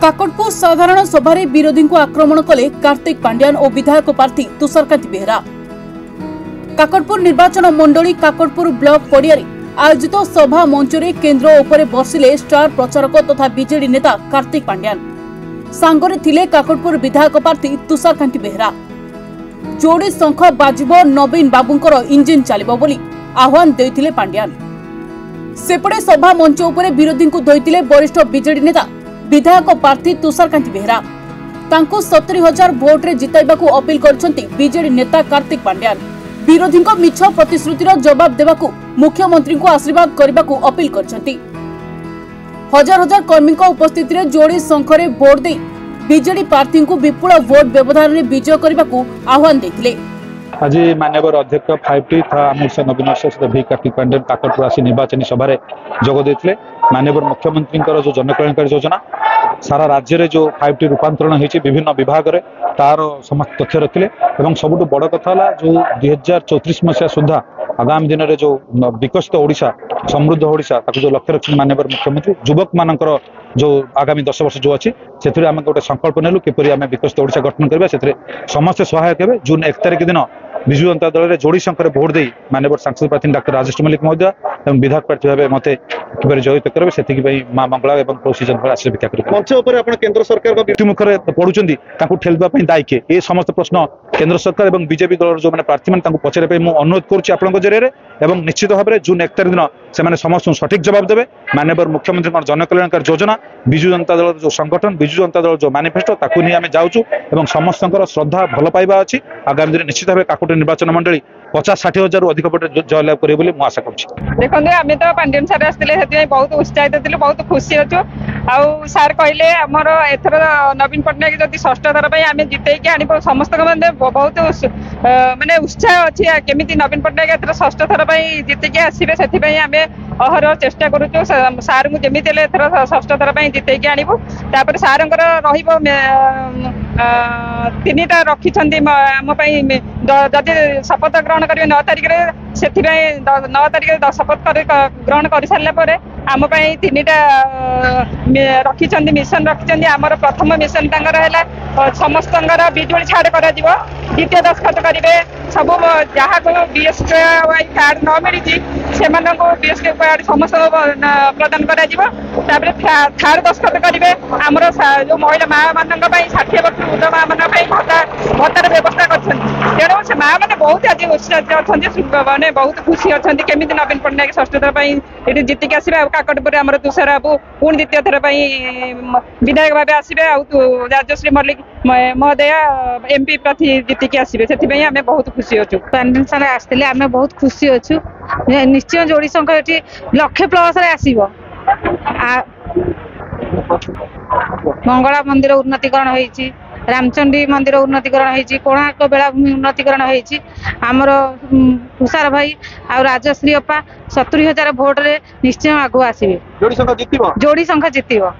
काकटपुर साधारण सभारे विरोधी को आक्रमण कले कार्तिक पांड्यान और विधायक प्रार्थी तुषारकांति बेहरा। काकटपुर निर्वाचन मंडली काकटपुर ब्लॉक पड़िया आयोजित सभा मंचरे केन्द्र उपरे बसिले स्टार प्रचारक तथा बीजेडी नेता कार्तिक पांड्यान। सांगरे थिले काकटपुर विधायक प्रार्थी तुषारकांति बेहरा। जोड़ी शंख बाजिब नवीन बाबूंकर इंजिन चलिबो बोली आह्वान देइथिले पांड्यान। सेपटे सभा मंच उपरे विरोधी को धोइथिले वरिष्ठ बीजेडी नेता विधायक प्रार्थी तुषारकांति बेहरा। तांको 70,000 भोट रे जिताइबाकू अपील करछंती बीजेडी नेता कार्तिक पांड्यान। विरोधी को मिछ प्रतिश्रुतिर जवाब देबाकू मुख्यमंत्री को आशीर्वाद करबाकू अपील करछंती। हजार हजार कर्मी उपस्थिति रे जोड़ी शंखरे भोट दे बीजेडी प्रार्थी को विपुल भोट व्यवधान रे विजय करबाकू आह्वान देथिले। आज माननीय अध्यक्ष 5T था अमित नवीन भी कार्तिक पांड्यान काकटपुर आसी निर्वाचन सभा जोग देते। माननीय मुख्यमंत्री जो जनकल्याणकारी योजना सारा राज्य में जो 5T रूपांतरण होती विभिन्न विभाग में तार समस्त तथ्य रखिले। सबुठ बड़ कथा जो 2034 मसीहा सुधा आगामी दिन में जो विकसित ओडिशा समृद्ध ओडिशा जो लक्ष्य रखी माननीय मुख्यमंत्री युवक मानकर जो आगामी 10 वर्ष जो अच्छी से आम गोटे संकल्प नेलु किपरि आम विकसित ओडिशा गठन करबा। से समस्त सहायक हे। जून 1 तारिख दिन विजु जनता दल में जोड़ी शंकर भोट दे माननीय सांसद प्रार्थी डॉक्टर राजेश मल्लिक महोदय और विधायक प्रार्थी भाव मत कि जयित करेंगे से माँ मंगला और तुलसी जन आशीर्वाद भिक्षा करेंगे। मंच उपर केंद्र सरकार मृत्युमुखर पड़ुं दायी किए ये समस्त प्रश्न केंद्र सरकार और बीजेपी दल जो मैंने प्रार्थी मैंने पचारे मुझे अनुरोध करुँच जरिए। निश्चित भाव में जून 1 तारिख दिन से समस्त सठिक जवाब देवे। माननीय मुख्यमंत्री जनकल्याणकारी योजना विजु जनता दल जो संगठन विजु जनता दल जो मैनिफेस्टो ताकू नहीं आम जाऊँ समस्त श्रद्धा भल पाइबा अच्छी। आगामी दिन निश्चित भाव काकटपुर निर्वाचन मंडली 50-60 हजार अधिक भोट जयलाभ करे बोली आशा करुँ। देखो आम तो पांड्यान सार आसते बहुत उत्साहित थे बहुत खुशी अच्छु। आउ सार कहले आमर एथर नवीन पट्टनायक जदि षष्ठ थर आम जितैक आनी समस्त बहुत माने उत्साह अच्छी केमी नवीन पट्टनायक एथर षष्ठ थर जितैक आसवे से आम अहर चेष्टा करुचु सार को जमी एथर षष्ठ थर जितैक आणबू। तापर सार तीनटा रखिंट आम जदि शपथ ग्रहण करेंगे 9 तारिख से 9 तारिख शपथ ग्रहण कर सारापर आम तीनटा रखिंट मिशन रखिंट। आमर प्रथम मिशन है समस्त बिजुली छाड़ कर द्वितीय दस्खत करेंगे सब जहाँ को बीएसके कार्ड न मिली से बीएसके कार्ड समस्त प्रदान कर थार्ड दस्खत करेंगे आमर जो महिला माँ मान 60 वर्ष वृद्ध माँ मान भत्तार व्यवस्था कर तेणु से माँ मैंने बहुत आज उत्साहित अच्छा मैंने बहुत खुशी अच्छा केमी नवीन पट्टनायक षष्ठ थर ये जितिक आसवे। काकटपुर आम तुषार बाबू पुणी द्वितीय थर विधायक भाव आसवे राजश्री मल्लिक महोदय एमपी प्रार्थी जितिक आसवे से आम बहुत खुशी अच्छु। पांड्यान सार आसते आम बहुत खुशी अच्छु। निश्चय जोड़ी संख्या ये 100 प्लस आसव। मंगला मंदिर उन्नतीकरण होती रामचंडी मंदिर उन्नतीकरण होती कोणार्क बेलाभूमि उन्नतीकरण होती आमर तुषार भाई आ राजश्री अपा 70,000 भोट रे निश्चय आगु आसवे। जोड़ी संख्या जितब।